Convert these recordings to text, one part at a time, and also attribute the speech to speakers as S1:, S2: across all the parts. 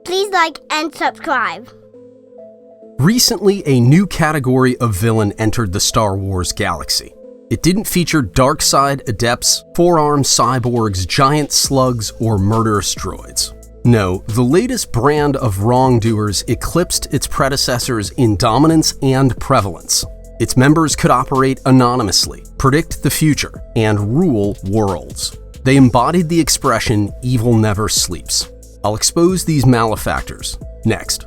S1: Please like and subscribe.
S2: Recently, a new category of villain entered the Star Wars galaxy. It didn't feature dark side adepts, four-armed cyborgs, giant slugs, or murderous droids. No, the latest brand of wrongdoers eclipsed its predecessors in dominance and prevalence. Its members could operate anonymously, predict the future, and rule worlds. They embodied the expression, "evil never sleeps." I'll expose these malefactors next.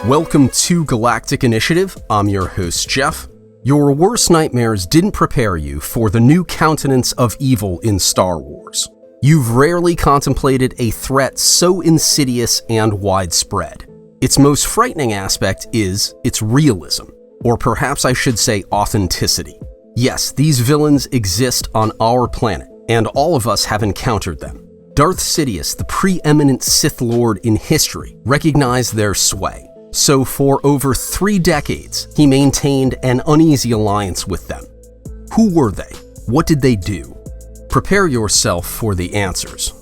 S2: Welcome to Galactic Initiative. I'm your host, Jeff. Your worst nightmares didn't prepare you for the new countenance of evil in Star Wars. You've rarely contemplated a threat so insidious and widespread. Its most frightening aspect is its realism, or perhaps I should say authenticity. Yes, these villains exist on our planet, and all of us have encountered them. Darth Sidious, the preeminent Sith Lord in history, recognized their sway. So for over 3 decades, he maintained an uneasy alliance with them. Who were they? What did they do? Prepare yourself for the answers.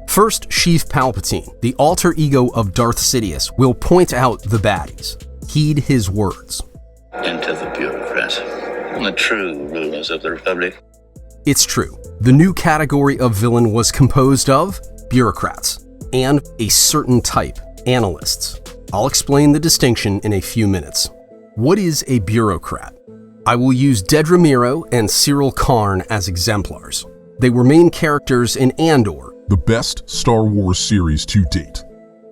S2: First, Sheev Palpatine, the alter ego of Darth Sidious, will point out the baddies. Heed his words.
S3: Into the bureaucrats, the true rulers of the Republic.
S2: It's true. The new category of villain was composed of bureaucrats and a certain type, analysts. I'll explain the distinction in a few minutes. What is a bureaucrat? I will use Dedra Meero and Cyril Karn as exemplars. They were main characters in Andor,
S4: the best Star Wars series to date.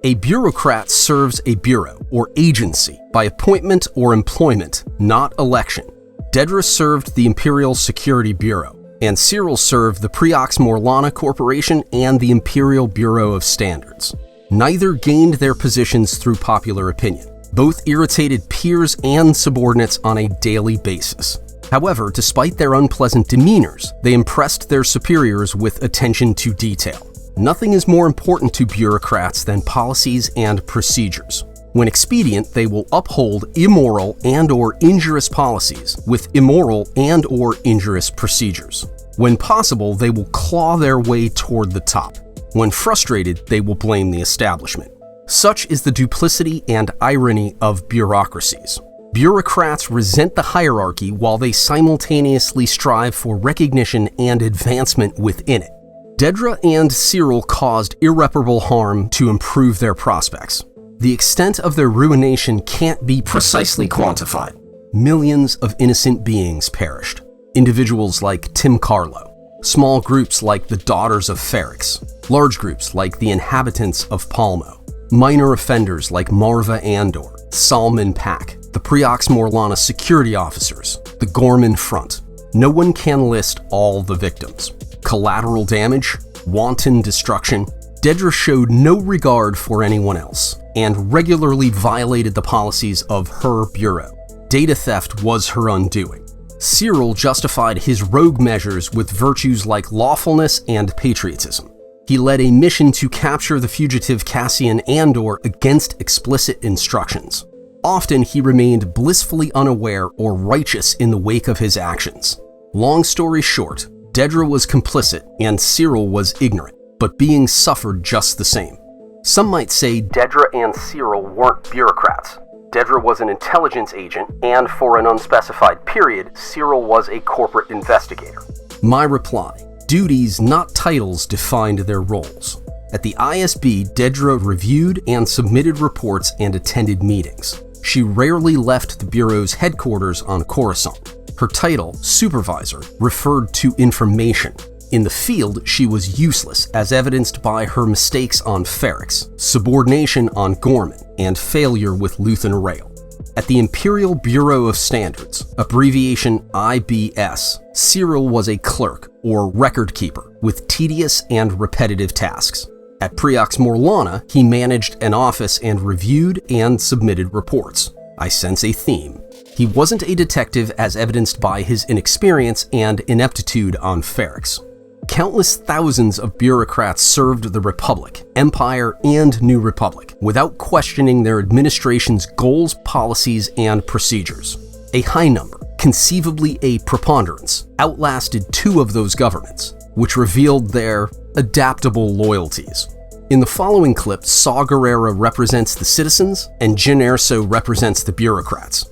S2: A bureaucrat serves a bureau or agency by appointment or employment, not election. Dedra served the Imperial Security Bureau, and Cyril served the Preox Morlana Corporation and the Imperial Bureau of Standards. Neither gained their positions through popular opinion. Both irritated peers and subordinates on a daily basis. However, despite their unpleasant demeanors, they impressed their superiors with attention to detail. Nothing is more important to bureaucrats than policies and procedures. When expedient, they will uphold immoral and/or injurious policies with immoral and/or injurious procedures. When possible, they will claw their way toward the top. When frustrated, they will blame the establishment. Such is the duplicity and irony of bureaucracies. Bureaucrats resent the hierarchy while they simultaneously strive for recognition and advancement within it. Dedra and Cyril caused irreparable harm to improve their prospects. The extent of their ruination can't be precisely quantified. Millions of innocent beings perished. Individuals like Tim Carlo, small groups like the Daughters of Ferrix, large groups like the inhabitants of Palmo, minor offenders like Marva Andor, Salman Pack, the Preox Morlana security officers, the Gorman Front. No one can list all the victims. Collateral damage, wanton destruction. Dedra showed no regard for anyone else and regularly violated the policies of her bureau. Data theft was her undoing. Cyril justified his rogue measures with virtues like lawfulness and patriotism. He led a mission to capture the fugitive Cassian Andor against explicit instructions. Often he remained blissfully unaware or righteous in the wake of his actions. Long story short, Dedra was complicit and Cyril was ignorant, but being suffered just the same. Some might say Dedra and Cyril weren't bureaucrats. Dedra was an intelligence agent, and for an unspecified period, Cyril was a corporate investigator. My reply: duties, not titles, defined their roles. At the ISB, Dedra reviewed and submitted reports and attended meetings. She rarely left the Bureau's headquarters on Coruscant. Her title, supervisor, referred to information. In the field, she was useless, as evidenced by her mistakes on Ferrix, subordination on Gorman, and failure with Luthen Rail. At the Imperial Bureau of Standards, abbreviation IBS, Cyril was a clerk, or record keeper, with tedious and repetitive tasks. At Preox Morlana, he managed an office and reviewed and submitted reports. I sense a theme. He wasn't a detective as evidenced by his inexperience and ineptitude on Ferrix. Countless thousands of bureaucrats served the Republic, Empire, and New Republic without questioning their administration's goals, policies, and procedures. A high number, conceivably a preponderance, outlasted two of those governments, which revealed their adaptable loyalties. In the following clip, Saw Gerrera represents the citizens and Jyn Erso represents the bureaucrats.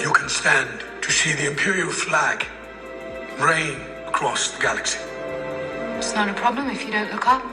S5: You can stand to see the Imperial flag reign across the galaxy.
S6: It's not a problem if you don't look up.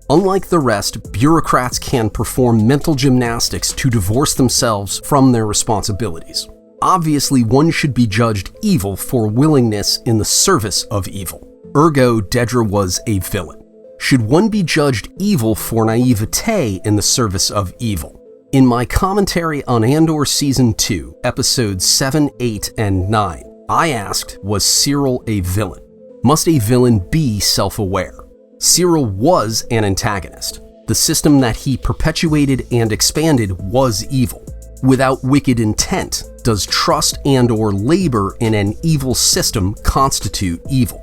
S2: Unlike the rest, bureaucrats can perform mental gymnastics to divorce themselves from their responsibilities. Obviously, one should be judged evil for willingness in the service of evil. Ergo, Dedra was a villain. Should one be judged evil for naivete in the service of evil? In my commentary on Andor Season 2, Episodes 7, 8, and 9, I asked, was Syril a villain? Must a villain be self-aware? Syril was an antagonist. The system that he perpetuated and expanded was evil. Without wicked intent, does trust and/or labor in an evil system constitute evil?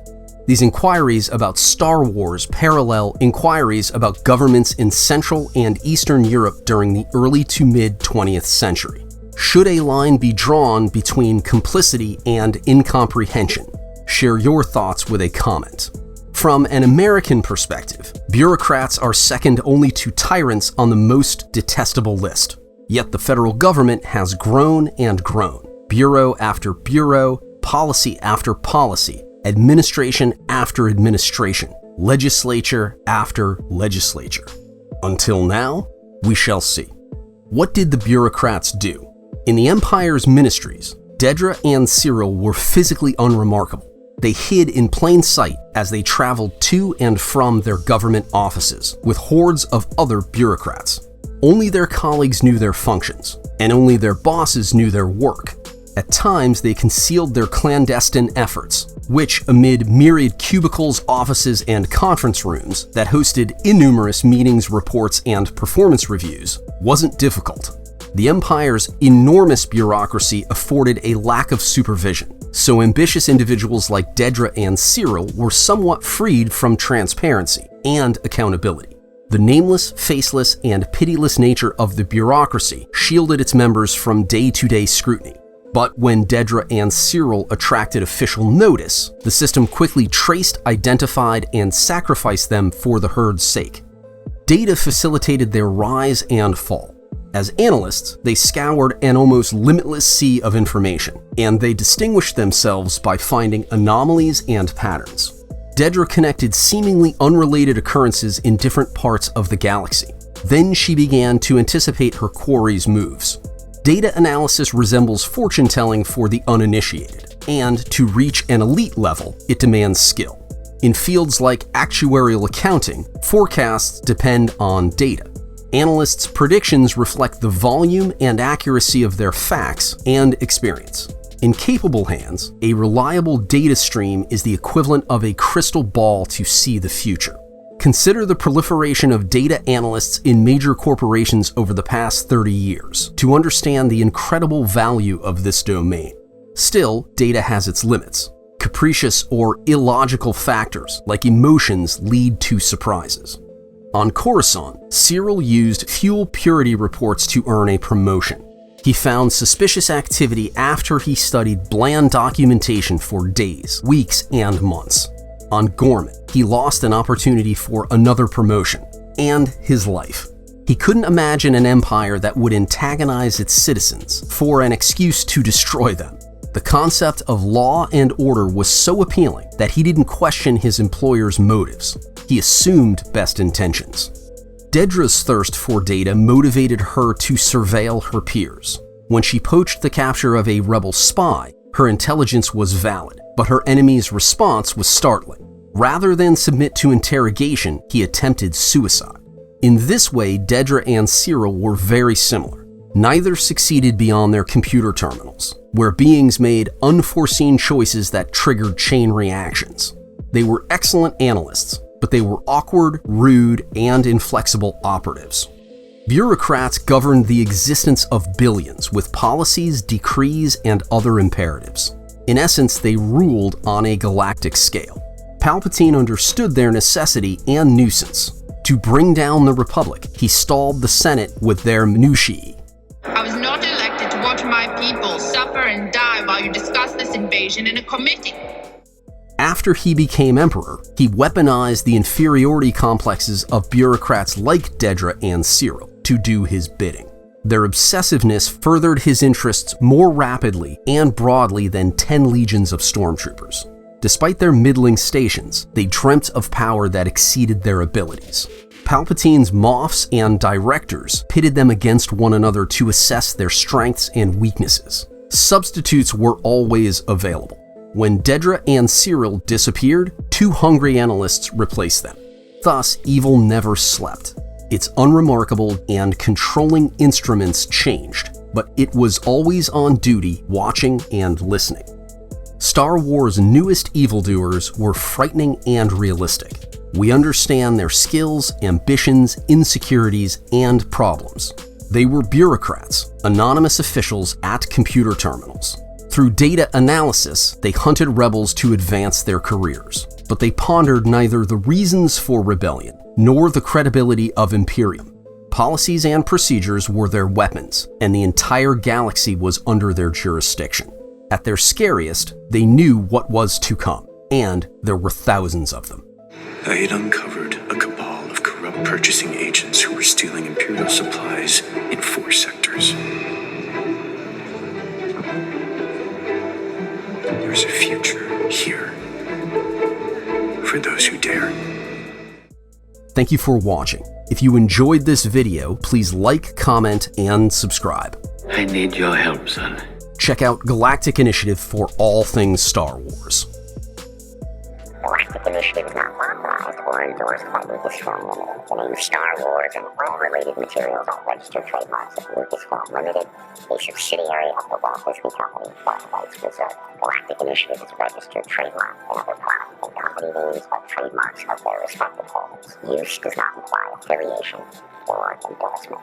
S2: These inquiries about Star Wars parallel inquiries about governments in Central and Eastern Europe during the early to mid-20th century. Should a line be drawn between complicity and incomprehension? Share your thoughts with a comment. From an American perspective, bureaucrats are second only to tyrants on the most detestable list. Yet the federal government has grown and grown. Bureau after bureau, policy after policy, administration after administration, legislature after legislature. Until now, we shall see. What did the bureaucrats do? In the Empire's ministries, Dedra and Syril were physically unremarkable. They hid in plain sight as they traveled to and from their government offices with hordes of other bureaucrats. Only their colleagues knew their functions, and only their bosses knew their work. At times, they concealed their clandestine efforts, which, amid myriad cubicles, offices, and conference rooms that hosted innumerous meetings, reports, and performance reviews, wasn't difficult. The Empire's enormous bureaucracy afforded a lack of supervision, so ambitious individuals like Dedra and Syril were somewhat freed from transparency and accountability. The nameless, faceless, and pitiless nature of the bureaucracy shielded its members from day-to-day scrutiny. But when Dedra and Syril attracted official notice, the system quickly traced, identified, and sacrificed them for the herd's sake. Data facilitated their rise and fall. As analysts, they scoured an almost limitless sea of information, and they distinguished themselves by finding anomalies and patterns. Dedra connected seemingly unrelated occurrences in different parts of the galaxy. Then she began to anticipate her quarry's moves. Data analysis resembles fortune-telling for the uninitiated, and to reach an elite level, it demands skill. In fields like actuarial accounting, forecasts depend on data. Analysts' predictions reflect the volume and accuracy of their facts and experience. In capable hands, a reliable data stream is the equivalent of a crystal ball to see the future. Consider the proliferation of data analysts in major corporations over the past 30 years to understand the incredible value of this domain. Still, data has its limits. Capricious or illogical factors like emotions lead to surprises. On Coruscant, Syril used fuel purity reports to earn a promotion. He found suspicious activity after he studied bland documentation for days, weeks, and months. On Gorman, he lost an opportunity for another promotion, and his life. He couldn't imagine an empire that would antagonize its citizens for an excuse to destroy them. The concept of law and order was so appealing that he didn't question his employer's motives. He assumed best intentions. Dedra's thirst for data motivated her to surveil her peers. When she poached the capture of a rebel spy, her intelligence was valid, but her enemy's response was startling. Rather than submit to interrogation, he attempted suicide. In this way, Dedra and Syril were very similar. Neither succeeded beyond their computer terminals, where beings made unforeseen choices that triggered chain reactions. They were excellent analysts, but they were awkward, rude, and inflexible operatives. Bureaucrats governed the existence of billions with policies, decrees, and other imperatives. In essence, they ruled on a galactic scale. Palpatine understood their necessity and nuisance. To bring down the Republic, he stalled the Senate with their minutiae.
S7: I was not elected to watch my people suffer and die while you discuss this invasion in a committee.
S2: After he became emperor, he weaponized the inferiority complexes of bureaucrats like Dedra and Cyril to do his bidding. Their obsessiveness furthered his interests more rapidly and broadly than 10 legions of stormtroopers. Despite their middling stations, they dreamt of power that exceeded their abilities. Palpatine's Moffs and Directors pitted them against one another to assess their strengths and weaknesses. Substitutes were always available. When Dedra and Cyril disappeared, 2 hungry analysts replaced them. Thus, evil never slept. Its unremarkable and controlling instruments changed, but it was always on duty, watching and listening. Star Wars' newest evildoers were frightening and realistic. We understand their skills, ambitions, insecurities, and problems. They were bureaucrats, anonymous officials at computer terminals. Through data analysis, they hunted rebels to advance their careers, but they pondered neither the reasons for rebellion nor the credibility of Imperium. Policies and procedures were their weapons, and the entire galaxy was under their jurisdiction. At their scariest, they knew what was to come, and there were thousands of them.
S8: I had uncovered a cabal of corrupt purchasing agents who were stealing Imperial supplies in 4 sectors. There's a future here for those who dare.
S2: Thank you for watching. If you enjoyed this video, please like, comment, and subscribe.
S3: I need your help, son.
S2: Check out Galactic Initiative for all things Star Wars.
S9: Galactic Initiative is not authorized or endorsed by Lucasfilm Limited. The name Star Wars and all related materials are registered trademarks of Lucasfilm Limited, a subsidiary of the Walt Disney Company, all rights reserved. Galactic Initiative is a registered trademark, and other product and company names are trademarks of their respective holders. Use does not imply affiliation or endorsement.